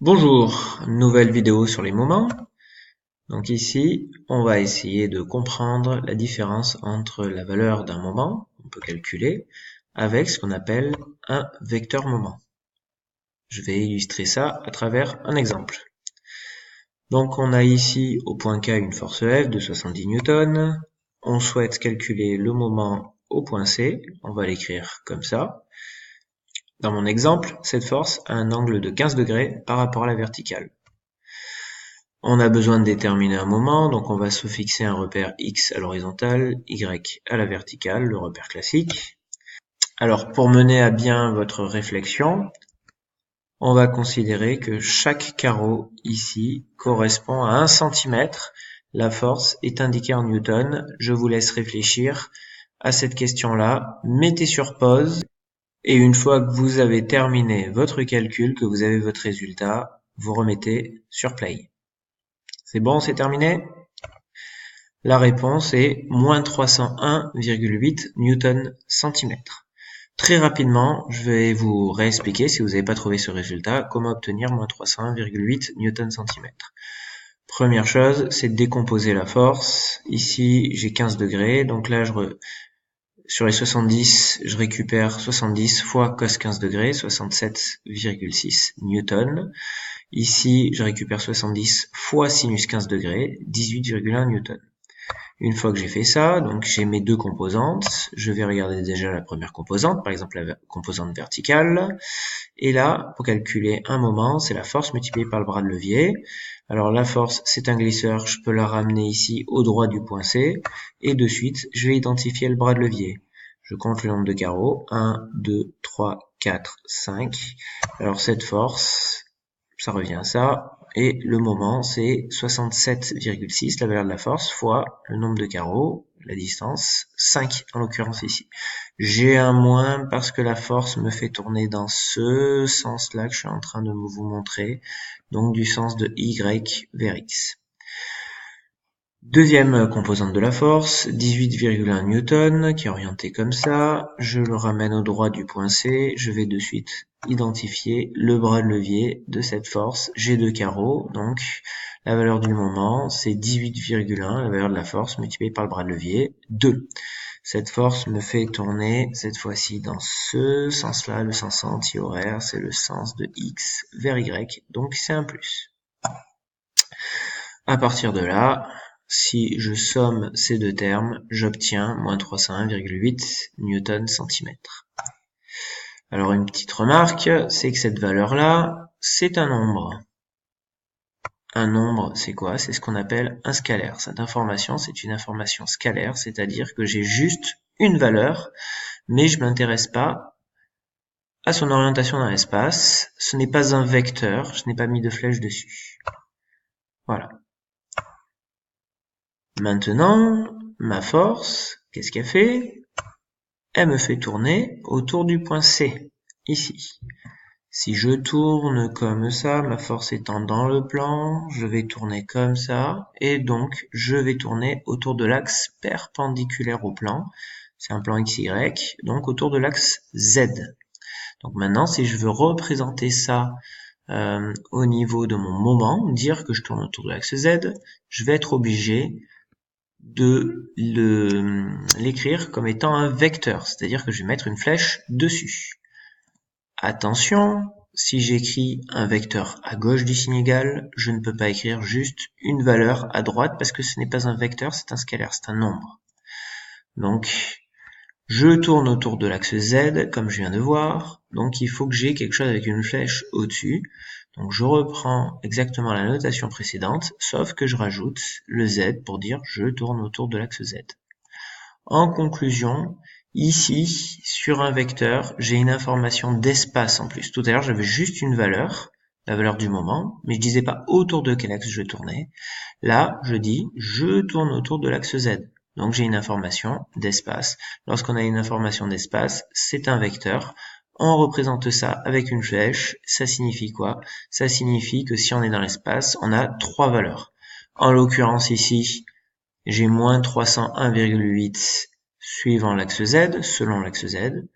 Bonjour, nouvelle vidéo sur les moments. Donc ici, on va essayer de comprendre la différence entre la valeur d'un moment, on peut calculer, avec ce qu'on appelle un vecteur moment. Je vais illustrer ça à travers un exemple. Donc on a ici au point K une force F de 70 newtons. On souhaite calculer le moment au point C, on va l'écrire comme ça. Dans mon exemple, cette force a un angle de 15 degrés par rapport à la verticale. On a besoin de déterminer un moment, donc on va se fixer un repère X à l'horizontale, Y à la verticale, le repère classique. Alors pour mener à bien votre réflexion, on va considérer que chaque carreau ici correspond à 1 cm. La force est indiquée en newton. Je vous laisse réfléchir à cette question-là. Mettez sur pause et une fois que vous avez terminé votre calcul, que vous avez votre résultat, vous remettez sur play. C'est bon, c'est terminé? La réponse est moins 301,8 Newton-cm. Très rapidement, je vais vous réexpliquer, si vous n'avez pas trouvé ce résultat, comment obtenir moins 301,8 Newton-cm. Première chose, c'est de décomposer la force. Ici, j'ai 15 degrés, donc là, sur les 70, je récupère 70 fois cos 15 degrés, 67,6 newton. Ici, je récupère 70 fois sinus 15 degrés, 18,1 newton. Une fois que j'ai fait ça, donc j'ai mes deux composantes, je vais regarder déjà la première composante, par exemple la composante verticale. Et là, pour calculer un moment, c'est la force multipliée par le bras de levier. Alors la force, c'est un glisseur, je peux la ramener ici au droit du point C. Et de suite, je vais identifier le bras de levier. Je compte le nombre de carreaux, 1, 2, 3, 4, 5. Alors cette force, ça revient à ça. Et le moment, c'est 67,6, la valeur de la force, fois le nombre de carreaux, la distance, 5 en l'occurrence ici. J'ai un moins parce que la force me fait tourner dans ce sens-là que je suis en train de vous montrer, donc du sens de Y vers X. Deuxième composante de la force, 18,1 newton, qui est orienté comme ça. Je le ramène au droit du point C. Je vais de suite identifier le bras de levier de cette force. J'ai deux carreaux, donc la valeur du moment, c'est 18,1, la valeur de la force multipliée par le bras de levier, 2. Cette force me fait tourner, cette fois-ci dans ce sens-là, le sens anti-horaire, c'est le sens de X vers Y, donc c'est un plus. À partir de là, si je somme ces deux termes, j'obtiens moins 301,8 newton-cm. Alors une petite remarque, c'est que cette valeur-là, c'est un nombre. Un nombre, c'est quoi? C'est ce qu'on appelle un scalaire. Cette information, c'est une information scalaire, c'est-à-dire que j'ai juste une valeur, mais je ne m'intéresse pas à son orientation dans l'espace. Ce n'est pas un vecteur, je n'ai pas mis de flèche dessus. Voilà. Maintenant, ma force, qu'est-ce qu'elle fait? Elle me fait tourner autour du point C, ici. Si je tourne comme ça, ma force étant dans le plan, je vais tourner comme ça, et donc je vais tourner autour de l'axe perpendiculaire au plan. C'est un plan XY, donc autour de l'axe Z. Donc maintenant, si je veux représenter ça au niveau de mon moment, dire que je tourne autour de l'axe Z, je vais être obligé de l'écrire comme étant un vecteur, c'est-à-dire que je vais mettre une flèche dessus. Attention, si j'écris un vecteur à gauche du signe égal, je ne peux pas écrire juste une valeur à droite parce que ce n'est pas un vecteur, c'est un scalaire, c'est un nombre. Donc, je tourne autour de l'axe Z, comme je viens de voir, donc il faut que j'ai quelque chose avec une flèche au-dessus. Donc je reprends exactement la notation précédente, sauf que je rajoute le Z pour dire je tourne autour de l'axe Z. En conclusion, ici, sur un vecteur, j'ai une information d'espace en plus. Tout à l'heure, j'avais juste une valeur, la valeur du moment, mais je disais pas autour de quel axe je tournais. Là, je dis je tourne autour de l'axe Z. Donc j'ai une information d'espace. Lorsqu'on a une information d'espace, c'est un vecteur. On représente ça avec une flèche. Ça signifie quoi? Ça signifie que si on est dans l'espace, on a trois valeurs. En l'occurrence ici, j'ai moins 301,8 suivant l'axe Z, selon l'axe Z.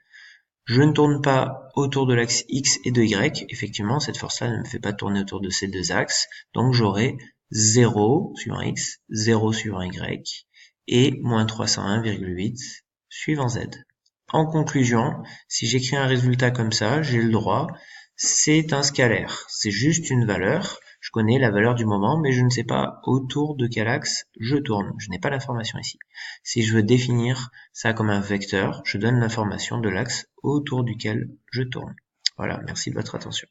Je ne tourne pas autour de l'axe X et de Y. Effectivement, cette force-là ne me fait pas tourner autour de ces deux axes. Donc j'aurai 0 suivant X, 0 suivant Y et moins 301,8 suivant Z. En conclusion, si j'écris un résultat comme ça, j'ai le droit, c'est un scalaire. C'est juste une valeur. Je connais la valeur du moment, mais je ne sais pas autour de quel axe je tourne. Je n'ai pas l'information ici. Si je veux définir ça comme un vecteur, je donne l'information de l'axe autour duquel je tourne. Voilà, merci de votre attention.